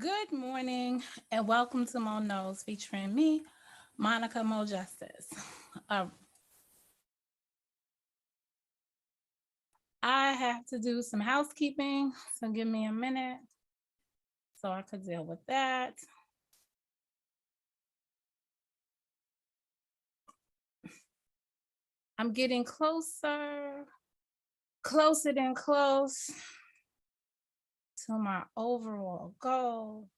Good morning and welcome to Mo Knows featuring me, Monica Mo Justice. Uh, I have to do some housekeeping, so give me a minute so I could deal with that. I'm getting closer than close to my overall goal.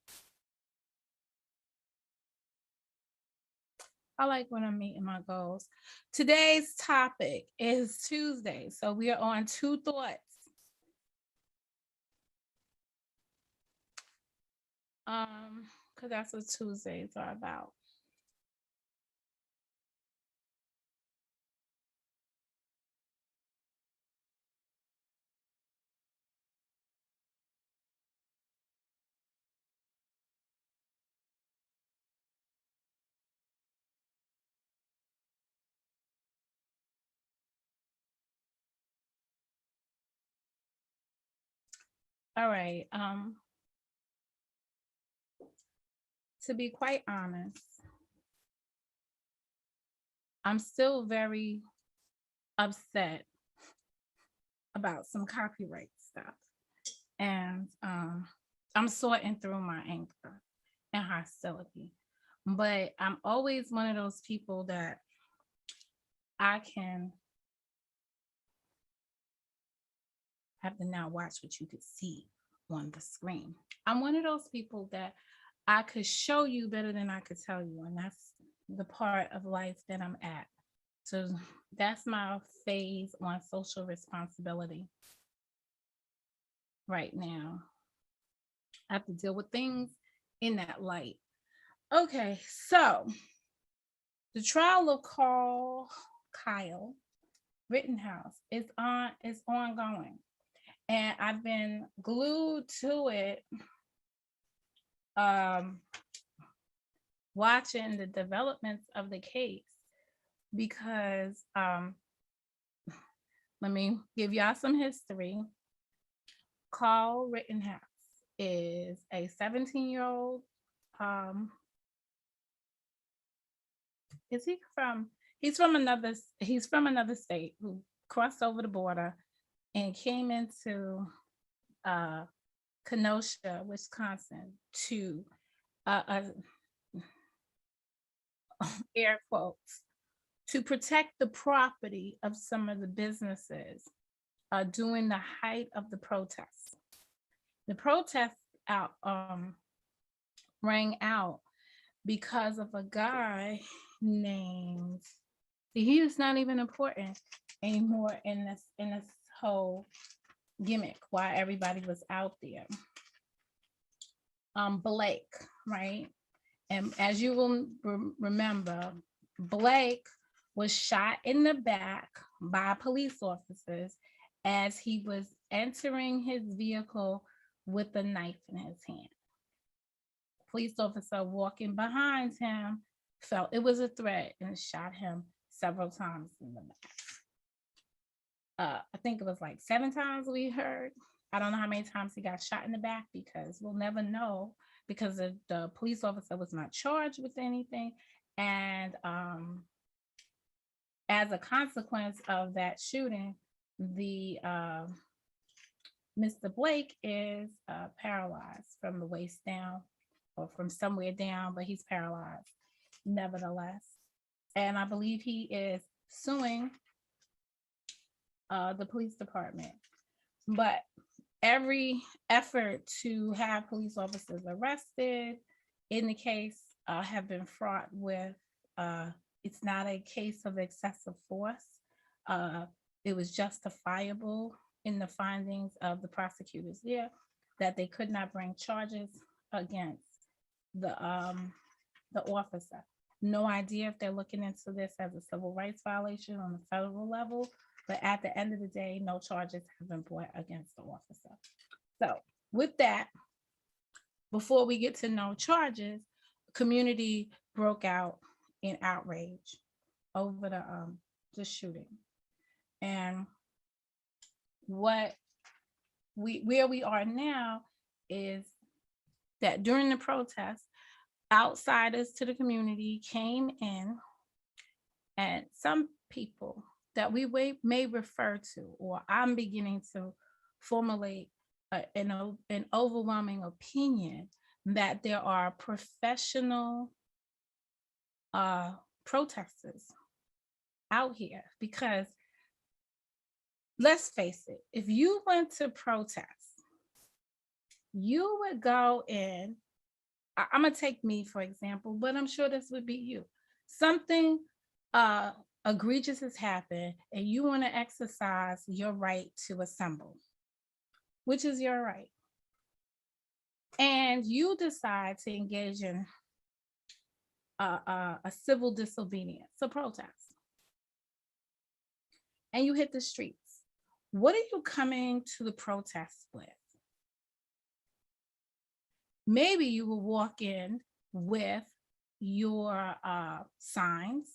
I like when I'm meeting my goals. Today's topic is Tuesday, so we are on Two Thoughts. Because that's what Tuesdays are about. All right. To be quite honest, I'm still very upset about some copyright stuff. And I'm sorting through my anger and hostility. But I'm always one of those people that I can have to now watch what you could see on the screen. I'm one of those people that I could show you better than I could tell you. And that's the part of life that I'm at. So that's my phase on social responsibility right now. I have to deal with things in that light. Okay, so the trial of Kyle Rittenhouse is ongoing, and I've been glued to it, um, watching the developments of the case because let me give y'all some history. Carl Rittenhouse is a 17-year-old. Is he from? He's from another state who crossed over the border and came into uh, Kenosha, Wisconsin, to air quotes to protect the property of some of the businesses during the height of the protests. The protests out rang out because of a guy named. He is not even important anymore in this whole gimmick. Why everybody was out there. Blake, right? And as you will remember, Blake was shot in the back by police officers as he was entering his vehicle with a knife in his hand. Police officer walking behind him felt it was a threat and shot him several times in the back. I think it was like 7 times we heard. I don't know how many times he got shot in the back because we'll never know because the police officer was not charged with anything. And as a consequence of that shooting, the Mr. Blake is paralyzed from the waist down or from somewhere down, but he's paralyzed nevertheless. And I believe he is suing the police department. But every effort to have police officers arrested in the case have been fraught with it's not a case of excessive force. It was justifiable in the findings of the prosecutors there that they could not bring charges against the officer. No idea if they're looking into this as a civil rights violation on the federal level, but at the end of the day, no charges have been brought against the officer. So with that, before we get to no charges, community broke out in outrage over the shooting. And where we are now is that during the protest, outsiders to the community came in, and some people that we may refer to, or I'm beginning to formulate an overwhelming opinion that there are professional protesters out here. Because let's face it, if you went to protest, you would go in. I'm gonna take me for example, but I'm sure this would be you. Something egregious has happened, and you want to exercise your right to assemble, which is your right. And you decide to engage in a civil disobedience, a protest, and you hit the streets. What are you coming to the protest with? Maybe you will walk in with your signs.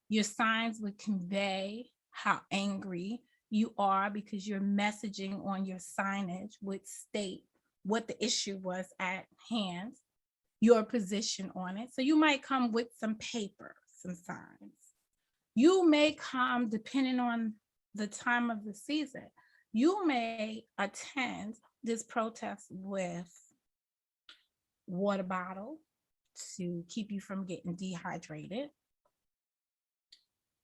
Your signs would convey how angry you are, because your messaging on your signage would state what the issue was at hand, your position on it. So you might come with some paper, some signs. You may come, depending on the time of the season, you may attend this protest with water bottle to keep you from getting dehydrated.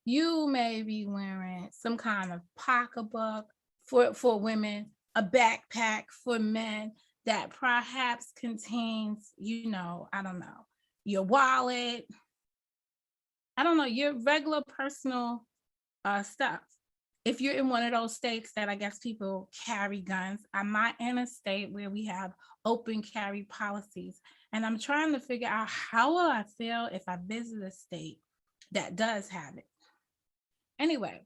You may be wearing some kind of pocketbook for women, a backpack for men that perhaps contains, I don't know, your wallet, I don't know, your regular personal stuff. If you're in one of those states that I guess people carry guns, I'm not in a state where we have open carry policies. And I'm trying to figure out, how will I feel if I visit a state that does have it? Anyway,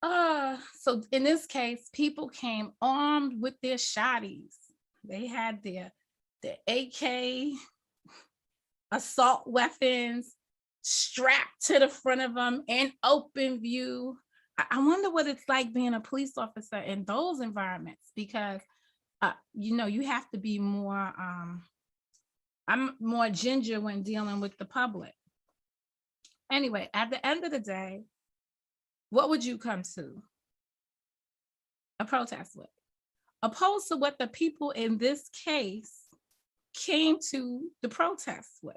so in this case, people came armed with their shotties. They had their AK assault weapons strapped to the front of them in open view. I wonder what it's like being a police officer in those environments, because you have to be more I'm more ginger when dealing with the public. Anyway, at the end of the day, what would you come to a protest with, opposed to what the people in this case came to the protest with?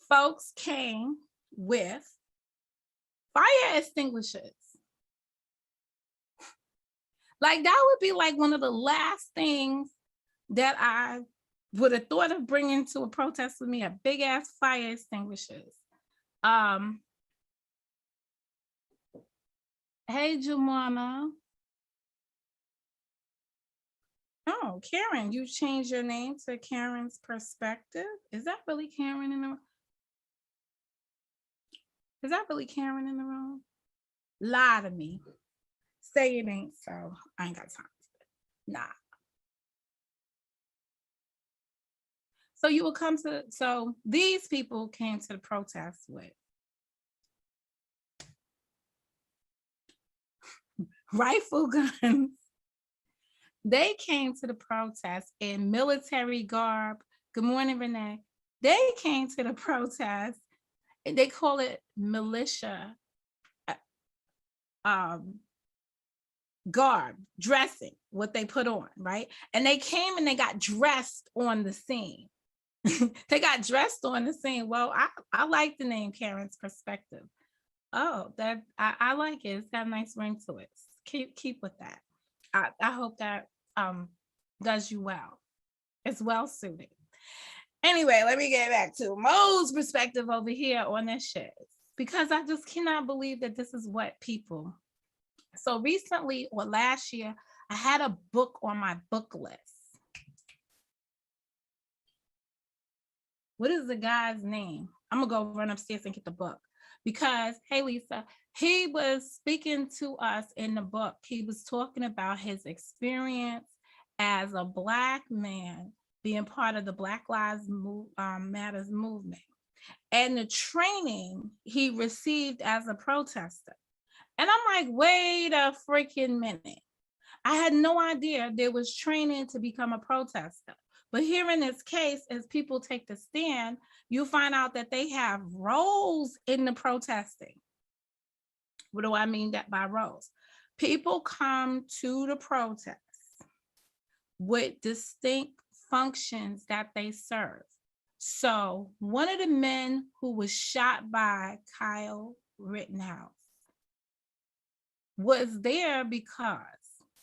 Folks came with fire extinguishers. Like, that would be like one of the last things that I would have thought of bringing to a protest with me, a big ass fire extinguishers. Hey, Jumana. Oh, Karen, you changed your name to Karen's Perspective. Is that really Karen in the room? Lie to me. Say it ain't so. I ain't got time for it. Nah. So these people came to the protest with rifle guns. They came to the protest in military garb. Good morning, Renee. They came to the protest, and they call it militia garb, dressing, what they put on, right? And they came and they got dressed on the scene. They got dressed on the scene. Well, I like the name Karen's Perspective. Oh, that I like it. It's got a nice ring to it. Keep with that. I hope that does you well. It's well suited. Anyway, let me get back to Mo's perspective over here on this shit, because I just cannot believe that this is what people. So recently, or last year, I had a book on my book list. What is the guy's name? I'm gonna go run upstairs and get the book, because, hey, Lisa, he was speaking to us in the book. He was talking about his experience as a Black man being part of the Black Lives Matters movement, and the training he received as a protester. And I'm like, wait a freaking minute. I had no idea there was training to become a protester. But here in this case, as people take the stand, you find out that they have roles in the protesting. What do I mean that by roles? People come to the protest with distinct functions that they serve. So one of the men who was shot by Kyle Rittenhouse was there because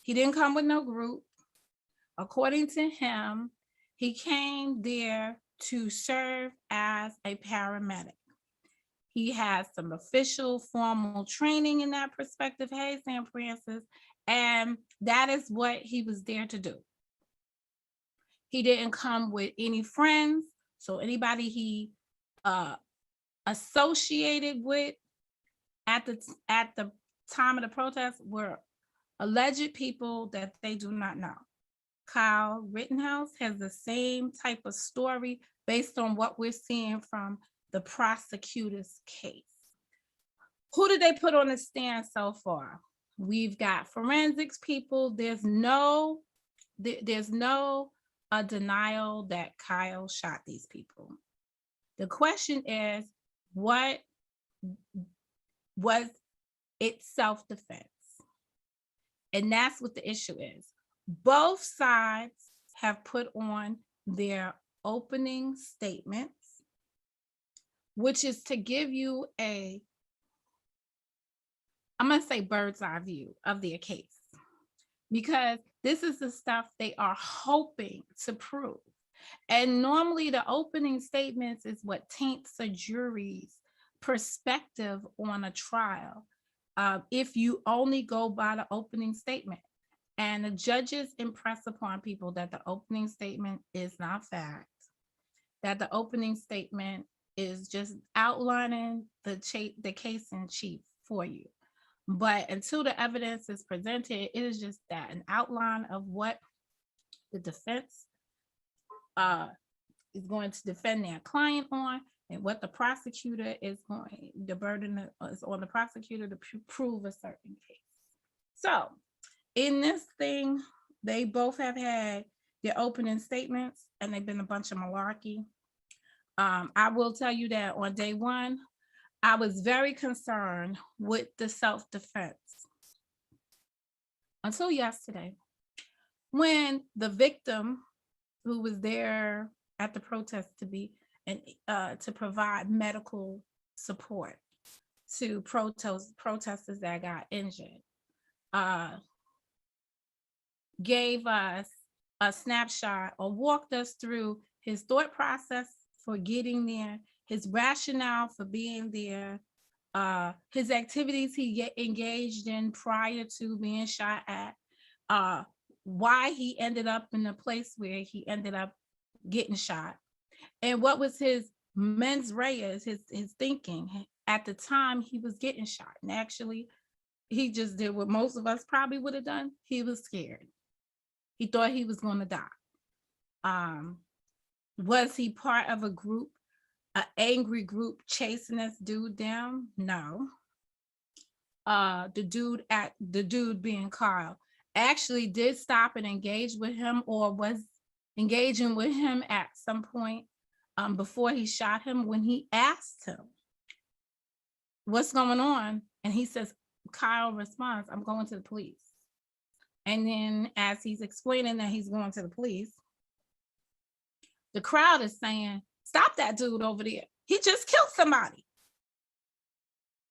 he didn't come with no group. According to him, he came there to serve as a paramedic. He has some official formal training in that perspective. Hey, Sam Francis. And that is what he was there to do. He didn't come with any friends. So anybody he associated with at the time of the protest were alleged people that they do not know. Kyle Rittenhouse has the same type of story based on what we're seeing from the prosecutor's case. Who did they put on the stand so far? We've got forensics people. There's no denial that Kyle shot these people. The question is, what was it self-defense? And that's what the issue is. Both sides have put on their opening statements, which is to give you I'm going to say bird's eye view of their case, because this is the stuff they are hoping to prove. And normally the opening statements is what taints a jury's perspective on a trial. If you only go by the opening statement, and the judges impress upon people that the opening statement is not fact, that the opening statement is just outlining the case in chief for you. But until the evidence is presented, it is just that, an outline of what the defense is going to defend their client on, and what the prosecutor is going, the burden is on the prosecutor to prove a certain case. So in this thing, they both have had their opening statements, and they've been a bunch of malarkey. I will tell you that on day one, I was very concerned with the self-defense until yesterday, when the victim, who was there at the protest to provide medical support to protesters that got injured, gave us a snapshot or walked us through his thought process for getting there, his rationale for being there, his activities he engaged in prior to being shot at, why he ended up in the place where he ended up getting shot, and what was his mens rea, his thinking at the time he was getting shot. And actually, he just did what most of us probably would have done. He was scared. He thought he was going to die. Was he part of a group, an angry group chasing this dude down? No. The dude being Carl actually did stop and engage with him, or was engaging with him at some point before he shot him, when he asked him what's going on. And he says, Kyle responds, I'm going to the police. And then as he's explaining that he's going to the police, the crowd is saying, stop that dude over there. He just killed somebody.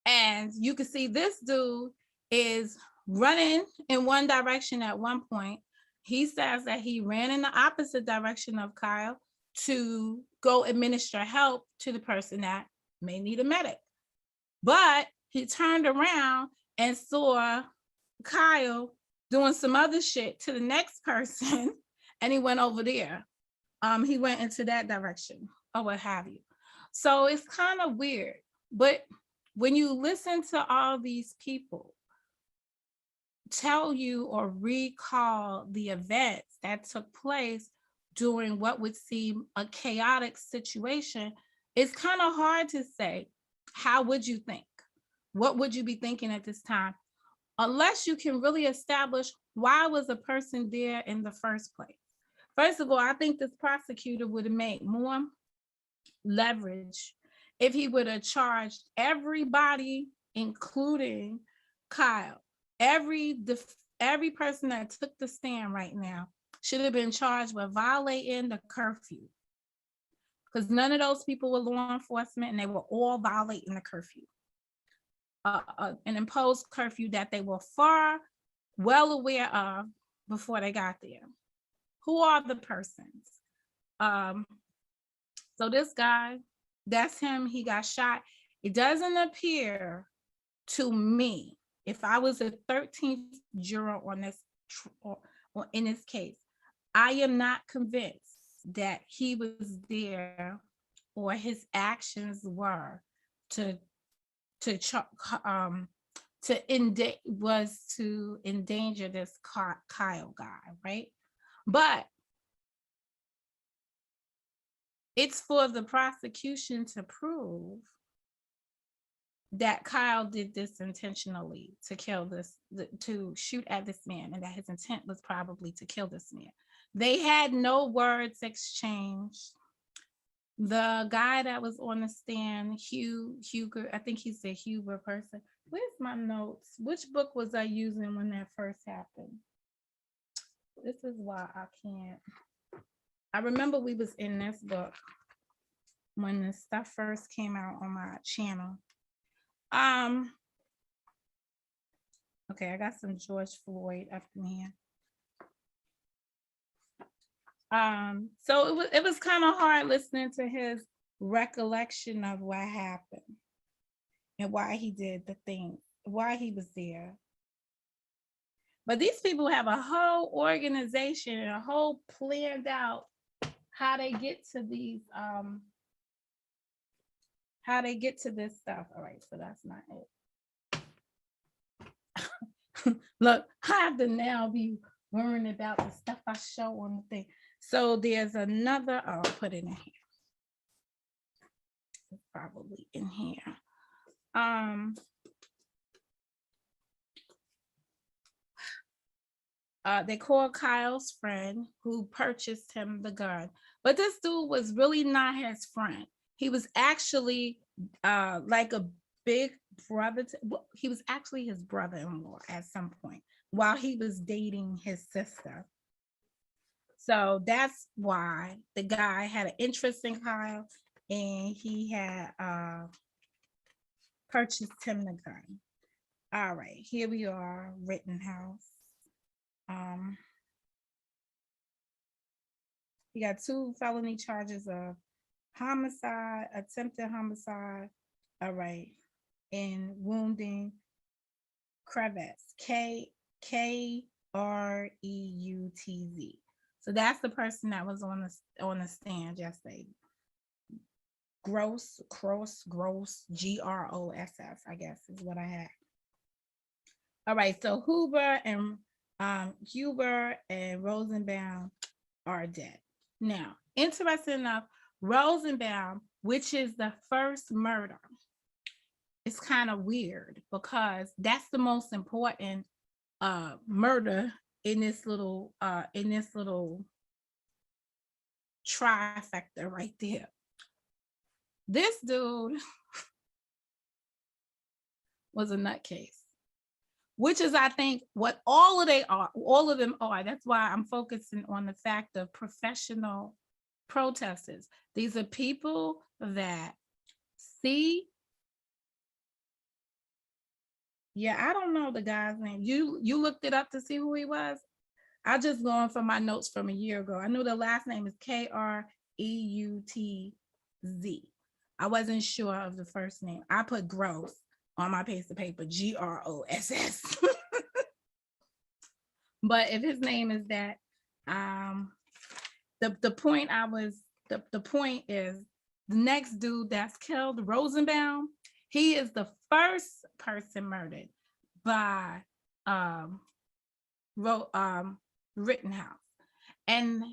And you can see this dude is running in one direction at one point. He says that he ran in the opposite direction of Kyle to go administer help to the person that may need a medic. But he turned around and saw Kyle doing some other shit to the next person, and he went over there. He went into that direction or what have you. So it's kind of weird. But when you listen to all these people tell you or recall the events that took place during what would seem a chaotic situation, it's kind of hard to say, how would you think? What would you be thinking at this time? Unless you can really establish why was a person there in the first place? First of all, I think this prosecutor would have made more leverage if he would have charged everybody, including Kyle. Every person that took the stand right now should have been charged with violating the curfew, because none of those people were law enforcement and they were all violating the curfew, an imposed curfew that they were far well aware of before they got there. Who are the persons? So this guy, that's him. He got shot. It doesn't appear to me, if I was a 13th juror on this or in this case, I am not convinced that he was there or his actions were to endanger this Kyle guy, right? But it's for the prosecution to prove that Kyle did this intentionally, to kill this, to shoot at this man, and that his intent was probably to kill this man. They had no words exchanged. The guy that was on the stand, Huger, I think he's the Huber person. Where's my notes? Which book was I using when that first happened? This is why I can't. I remember we was in this book when this stuff first came out on my channel. Okay, I got some George Floyd up in here. So it was kind of hard listening to his recollection of what happened and why he did the thing, why he was there. But these people have a whole organization and a whole planned out how they get to these how they get to this stuff. All right, so that's not it. Look, I have to now be worrying about the stuff I show on the thing. So there's another, I'll put it in here. It's probably in here. They called Kyle's friend who purchased him the gun. But this dude was really not his friend. He was actually like a big brother. He was actually his brother-in-law at some point while he was dating his sister. So that's why the guy had an interest in Kyle, and he had purchased him the gun. All right, here we are, Rittenhouse. He got 2 felony charges of homicide, attempted homicide, all right, and wounding Kreutz, Kreutz. So that's the person that was on the stand yesterday. Gross, Gross, Gross, Gross, I guess is what I had. All right, so Huber and Rosenbaum are dead. Now, interesting enough, Rosenbaum, which is the first murder, it's kind of weird because that's the most important murder in this little trifecta right there. This dude was a nutcase, which is, I think, what all of them are. That's why I'm focusing on the fact of professional protesters. These are people that see. Yeah, I don't know the guy's name. You looked it up to see who he was? I just going from my notes from a year ago. I knew the last name is Kreutz. I wasn't sure of the first name. I put Gross on my piece of paper, Gross. But if his name is that, the point is the next dude that's killed, Rosenbaum, he is the first person murdered by Rittenhouse. And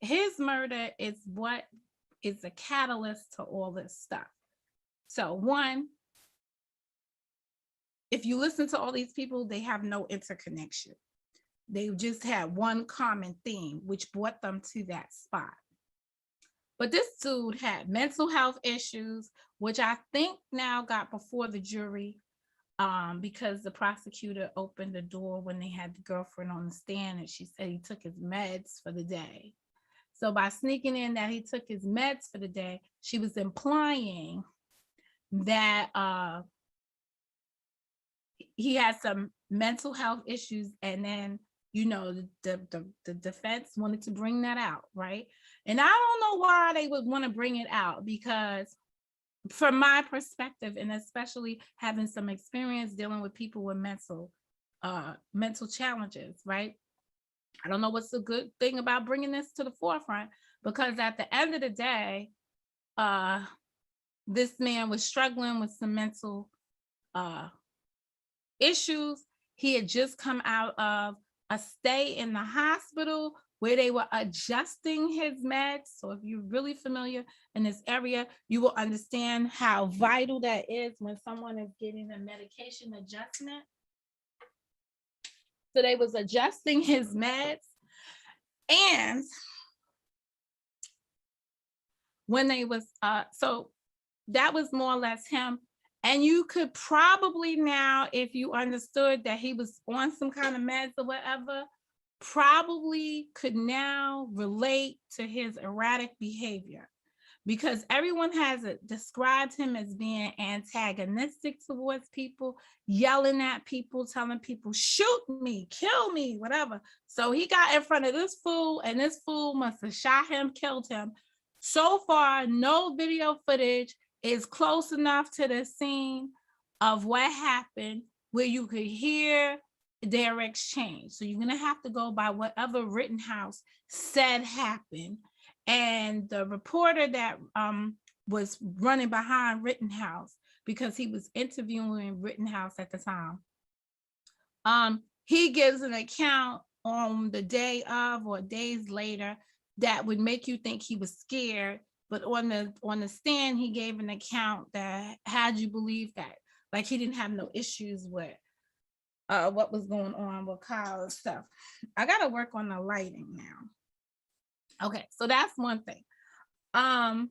his murder is what is the catalyst to all this stuff. So one, if you listen to all these people, they have no interconnection. They just had one common theme, which brought them to that spot. But this dude had mental health issues, which I think now got before the jury, because the prosecutor opened the door when they had the girlfriend on the stand, and she said he took his meds for the day. So by sneaking in that he took his meds for the day, she was implying that he had some mental health issues, and then the defense wanted to bring that out, right? And I don't know why they would want to bring it out, because from my perspective, and especially having some experience dealing with people with mental challenges, right? I don't know what's the good thing about bringing this to the forefront, because at the end of the day, this man was struggling with some mental issues. He had just come out of a stay in the hospital where they were adjusting his meds. So if you're really familiar in this area, you will understand how vital that is when someone is getting a medication adjustment. So they was adjusting his meds, and when they was so that was more or less him. And you could probably now, if you understood that he was on some kind of meds or whatever, probably could now relate to his erratic behavior, because everyone has described him as being antagonistic towards people, yelling at people, telling people, shoot me, kill me, whatever. So he got in front of this fool, and this fool must have shot him, killed him. So far, no video footage is close enough to the scene of what happened where you could hear their exchange. So you're going to have to go by whatever Rittenhouse said happened. And the reporter that was running behind Rittenhouse, because he was interviewing Rittenhouse at the time, he gives an account on the day of or days later that would make you think he was scared. But on the stand, he gave an account that had you believe that, like, he didn't have no issues with what was going on with Kyle and stuff. I got to work on the lighting now. Okay, so that's one thing. But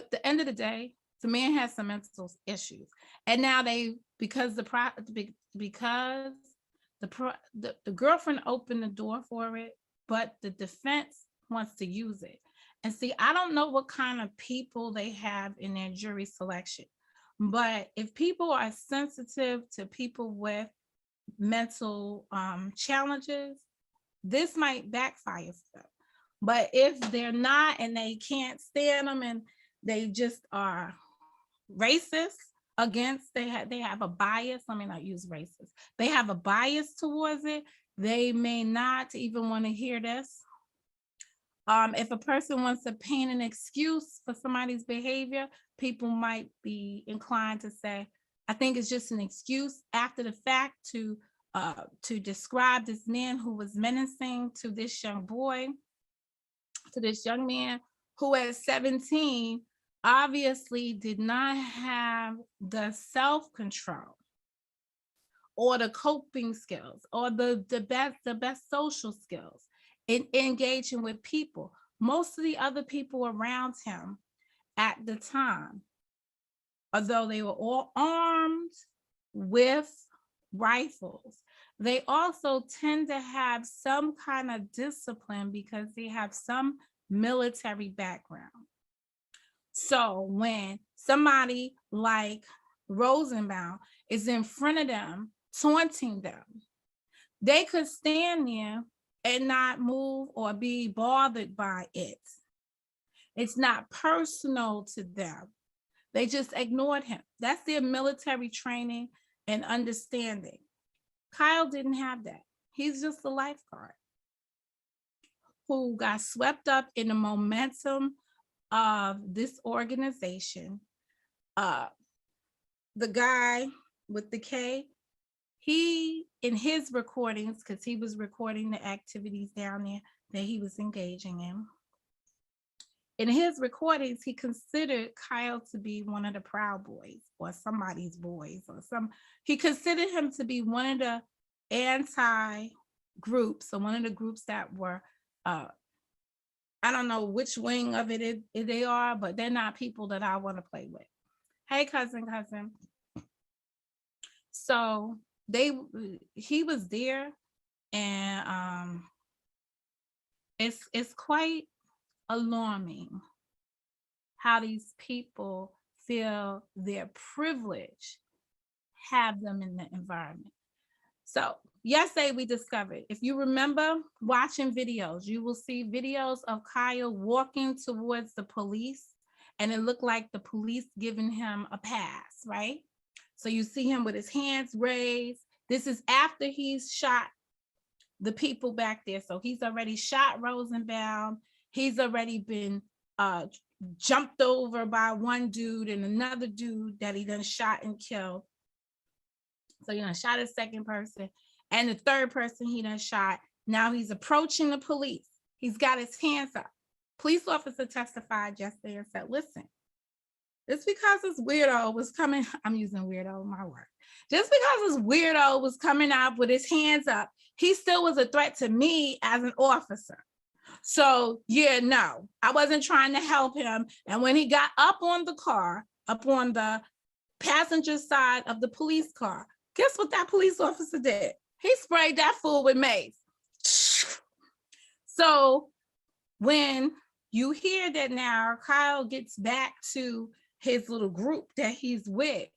at the end of the day, the man has some mental issues, and now because the girlfriend opened the door for it, but the defense wants to use it. And see, I don't know what kind of people they have in their jury selection, but if people are sensitive to people with mental challenges, this might backfire for them. But if they're not, and they can't stand them, and they just are racist against, they have a bias. Let me not use racist. They have a bias towards it. They may not even want to hear this. If a person wants to paint an excuse for somebody's behavior, people might be inclined to say, I think it's just an excuse after the fact to describe this man who was menacing to this young boy, to this young man who at 17 obviously did not have the self-control or the coping skills or the best social skills in engaging with people. Most of the other people around him at the time, although they were all armed with rifles, they also tend to have some kind of discipline because they have some military background. So when somebody like Rosenbaum is in front of them, taunting them, they could stand there and not move or be bothered by it. It's not personal to them. They just ignored him. That's their military training and understanding. Kyle didn't have that. He's just a lifeguard who got swept up in the momentum of this organization. The guy with the K, he, in his recordings, because he was recording the activities down there that he was engaging in, in his recordings, he considered Kyle to be one of the Proud Boys or somebody's boys or he considered him to be one of the anti-groups, so one of the groups that were, I don't know which wing of it they are, but they're not people that I want to play with. Hey, cousin. So he was there, and it's quite alarming how these people feel their privilege have them in the environment. So yesterday we discovered, if you remember watching videos, you will see videos of Kyle walking towards the police, and it looked like the police giving him a pass, right? So you see him with his hands raised. This is after he's shot the people back there. So he's already shot Rosenbaum. He's already been jumped over by one dude and another dude that he done shot and killed. So he done shot a second person, and the third person he done shot. Now he's approaching the police. He's got his hands up. Police officer testified yesterday and said, listen, just because this weirdo was coming, I'm using weirdo, my word. Just because this weirdo was coming up with his hands up, he still was a threat to me as an officer. So yeah, no, I wasn't trying to help him. And when he got up on the car, up on the passenger side of the police car, guess what that police officer did? He sprayed that fool with mace. So when you hear that now Kyle gets back to his little group that he's with,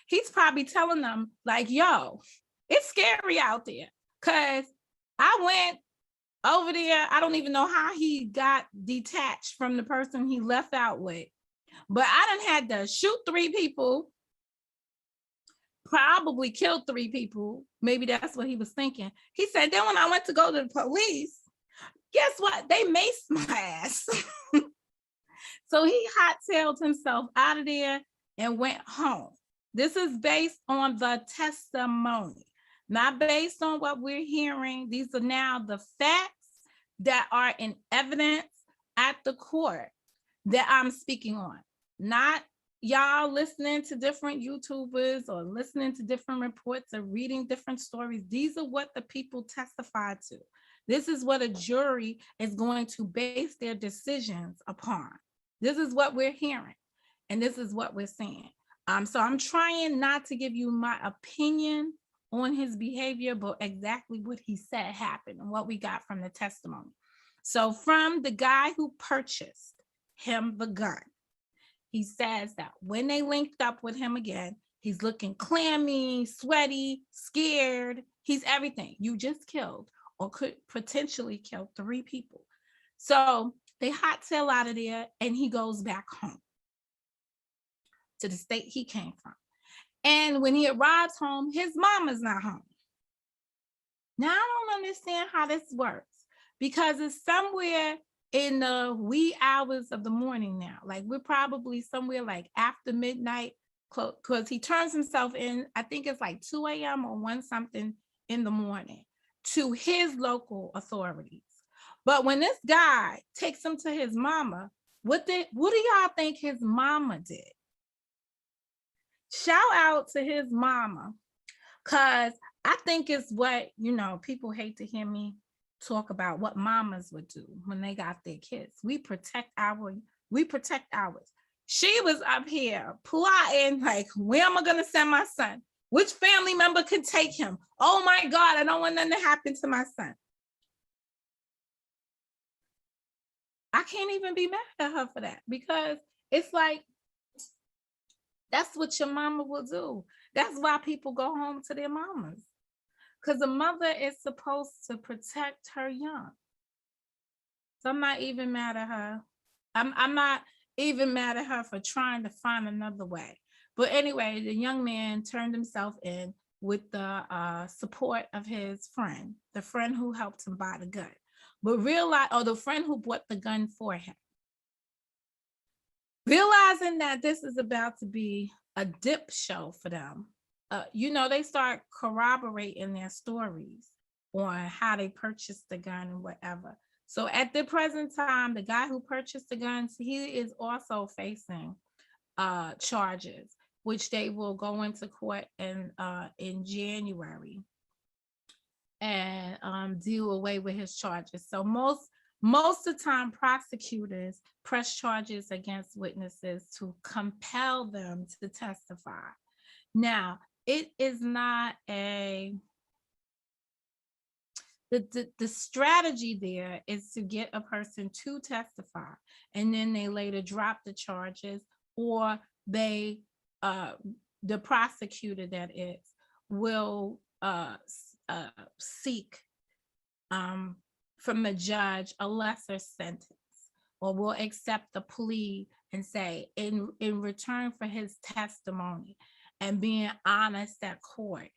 he's probably telling them like, yo, it's scary out there. Cause I went over there. I don't even know how he got detached from the person he left out with, but I done had to shoot 3 people, probably killed 3 people. Maybe that's what he was thinking. He said, then when I went to go to the police, guess what? They maced my ass. So he hot-tailed himself out of there and went home. This is based on the testimony, not based on what we're hearing. These are now the facts that are in evidence at the court that I'm speaking on, not y'all listening to different YouTubers or listening to different reports or reading different stories. These are what the people testified to. This is what a jury is going to base their decisions upon. This is what we're hearing, and this is what we're seeing. So I'm trying not to give you my opinion on his behavior, but exactly what he said happened and what we got from the testimony. So from the guy who purchased him the gun, he says that when they linked up with him again, he's looking clammy, sweaty, scared. He's everything you just killed or could potentially kill 3 people. So they hot tail out of there, and he goes back home to the state he came from. And when he arrives home, his mama's not home. Now, I don't understand how this works, because it's somewhere in the wee hours of the morning now. Like we're probably somewhere like after midnight, because he turns himself in, I think it's like 2 a.m. or 1 something in the morning, to his local authorities. But when this guy takes him to his mama, what do y'all think his mama did? Shout out to his mama, because I think it's what, people hate to hear me talk about what mamas would do when they got their kids. We protect ours. She was up here plotting, like, where am I going to send my son? Which family member could take him? Oh my God, I don't want nothing to happen to my son. I can't even be mad at her for that, because it's like, that's what your mama will do. That's why people go home to their mamas, because a mother is supposed to protect her young. So I'm not even mad at her. I'm not even mad at her for trying to find another way. But anyway, the young man turned himself in with the support of his friend, the friend who helped him buy the gun. But the friend who bought the gun for him. Realizing that this is about to be a dip show for them, they start corroborating their stories on how they purchased the gun and whatever. So at the present time, the guy who purchased the guns, he is also facing charges, which they will go into court in January and do away with his charges. So most of the time, prosecutors press charges against witnesses to compel them to testify. Now, it is not the strategy there is to get a person to testify, and then they later drop the charges, or they the prosecutor, that is, will seek from the judge a lesser sentence, or will accept the plea and say, in return for his testimony and being honest at court,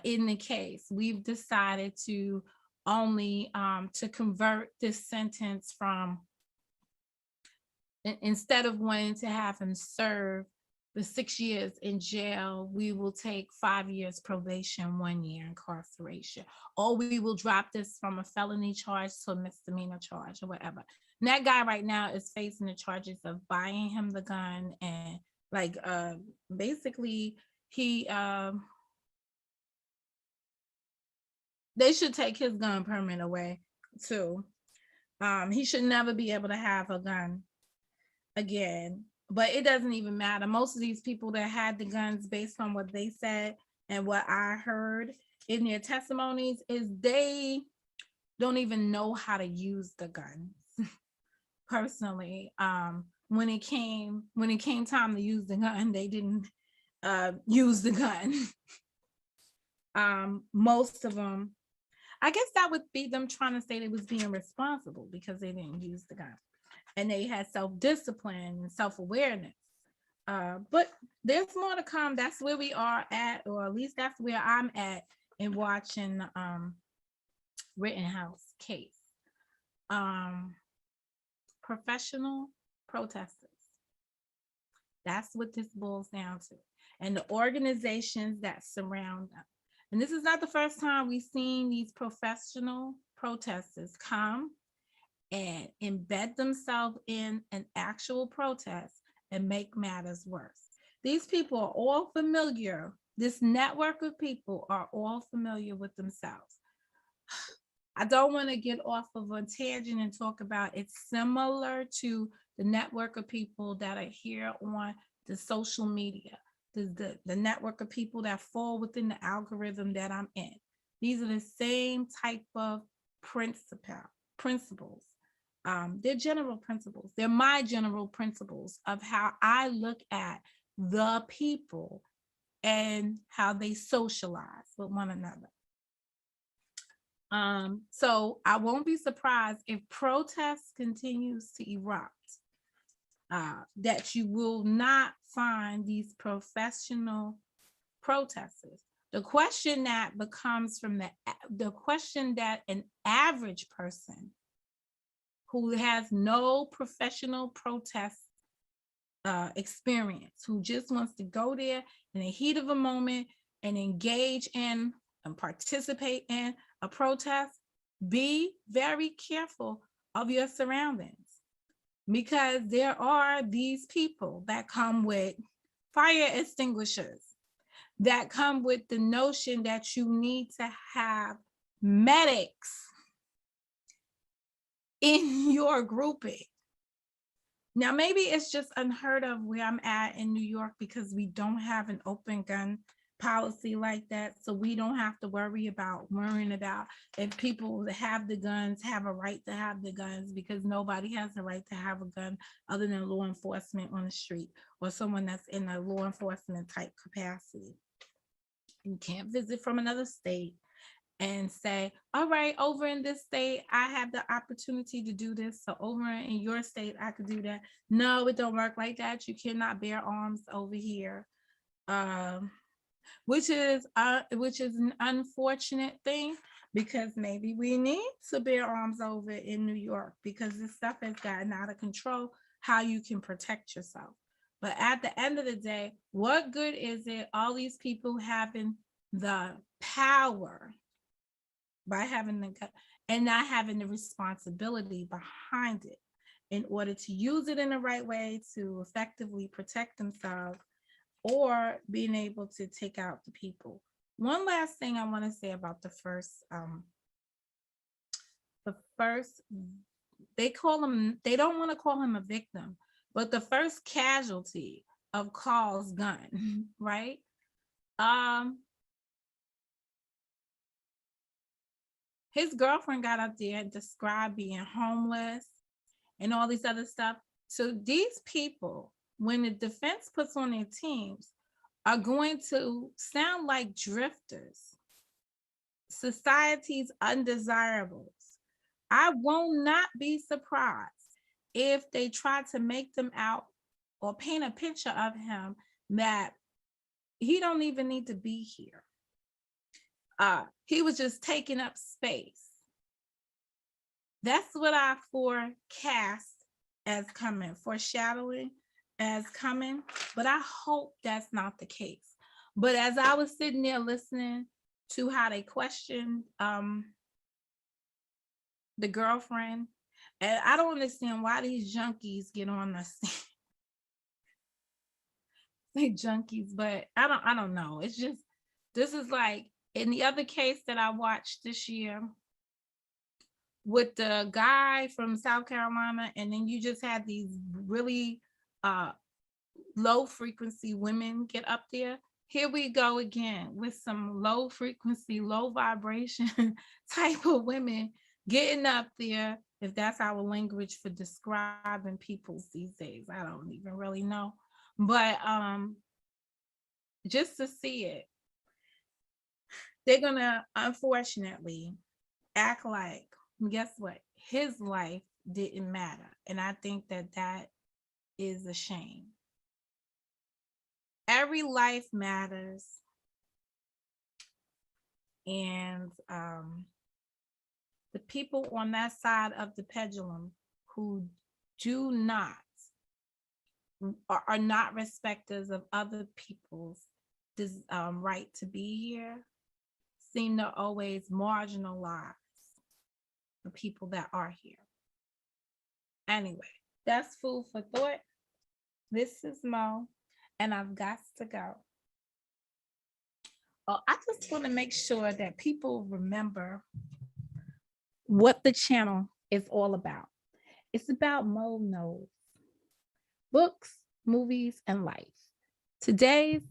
in the case, we've decided to only to convert this sentence from, instead of wanting to have him serve the 6 years in jail, we will take 5 years probation, 1 year incarceration, or we will drop this from a felony charge to a misdemeanor charge, or whatever. And that guy right now is facing the charges of buying him the gun, and like basically he they should take his gun permit away too. He should never be able to have a gun again. But it doesn't even matter. Most of these people that had the guns, based on what they said and what I heard in their testimonies, is they don't even know how to use the guns. Personally, when it came time to use the gun, they didn't use the gun. Most of them, I guess that would be them trying to say they was being responsible because they didn't use the gun. And they had self-discipline and self-awareness. But there's more to come. That's where we are at, or at least that's where I'm at in watching Rittenhouse case. Professional protesters. That's what this boils down to. And the organizations that surround them. And this is not the first time we've seen these professional protesters come and embed themselves in an actual protest and make matters worse. These people are all familiar. This network of people are all familiar with themselves. I don't want to get off of a tangent and talk about it's similar to the network of people that are here on the social media, the network of people that fall within the algorithm that I'm in. These are the same type of principles. They're general principles. They're my general principles of how I look at the people and how they socialize with one another. So I won't be surprised if protests continues to erupt, that you will not find these professional protesters. The question that becomes from the question that an average person who has no professional protest experience, who just wants to go there in the heat of a moment and engage in and participate in a protest, be very careful of your surroundings, because there are these people that come with fire extinguishers, that come with the notion that you need to have medics in your grouping. Now, maybe it's just unheard of where I'm at in New York because we don't have an open gun policy like that. So we don't have to worrying about if people that have the guns have a right to have the guns, because nobody has the right to have a gun other than law enforcement on the street or someone that's in a law enforcement type capacity. You can't visit from another state and say, all right, over in this state, I have the opportunity to do this. So over in your state, I could do that. No, it don't work like that. You cannot bear arms over here. Which is an unfortunate thing, because maybe we need to bear arms over in New York because this stuff has gotten out of control, how you can protect yourself. But at the end of the day, what good is it, all these people having the power by having the gun, and not having the responsibility behind it in order to use it in the right way to effectively protect themselves or being able to take out the people. One last thing I want to say about the first, they call him, they don't want to call him a victim, but the first casualty of Carl's gun, right? His girlfriend got up there and described being homeless and all these other stuff. So these people, when the defense puts on their teams, are going to sound like drifters, society's undesirables. I will not be surprised if they try to make them out or paint a picture of him that he don't even need to be here. He was just taking up space. That's what I forecast as coming, foreshadowing as coming, but I hope that's not the case. But as I was sitting there listening to how they questioned the girlfriend, and I don't understand why these junkies get on the say junkies, but I don't know. It's just, this is like in the other case that I watched this year with the guy from South Carolina, and then you just had these really low frequency women get up there. Here we go again with some low frequency, low vibration type of women getting up there, if that's our language for describing people these days. I don't even really know. But just to see it, they're gonna unfortunately act like, guess what? His life didn't matter. And I think that that is a shame. Every life matters. And the people on that side of the pendulum who do not, are not respecters of other people's right to be here, seem to always marginalize the people that are here. Anyway, that's food for thought. This is Mo, and I've got to go. Oh, I just want to make sure that people remember what the channel is all about. It's about Mo Knows. Books, movies, and life. Today's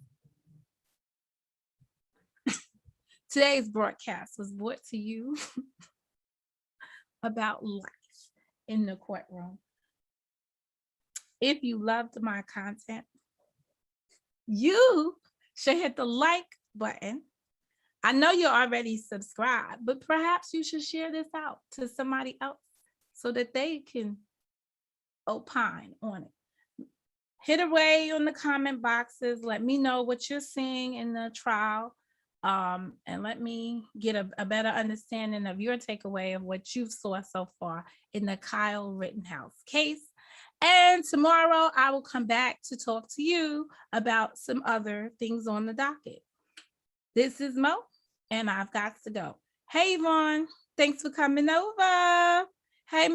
broadcast was brought to you about life in the courtroom. If you loved my content, you should hit the like button. I know you're already subscribed, but perhaps you should share this out to somebody else so that they can opine on it. Hit away on the comment boxes. Let me know what you're seeing in the trial, and let me get a better understanding of your takeaway of what you've saw so far in the Kyle Rittenhouse case. And tomorrow I will come back to talk to you about some other things on the docket. This is Mo, and I've got to go. Hey, Yvonne, thanks for coming over. Hey, Miss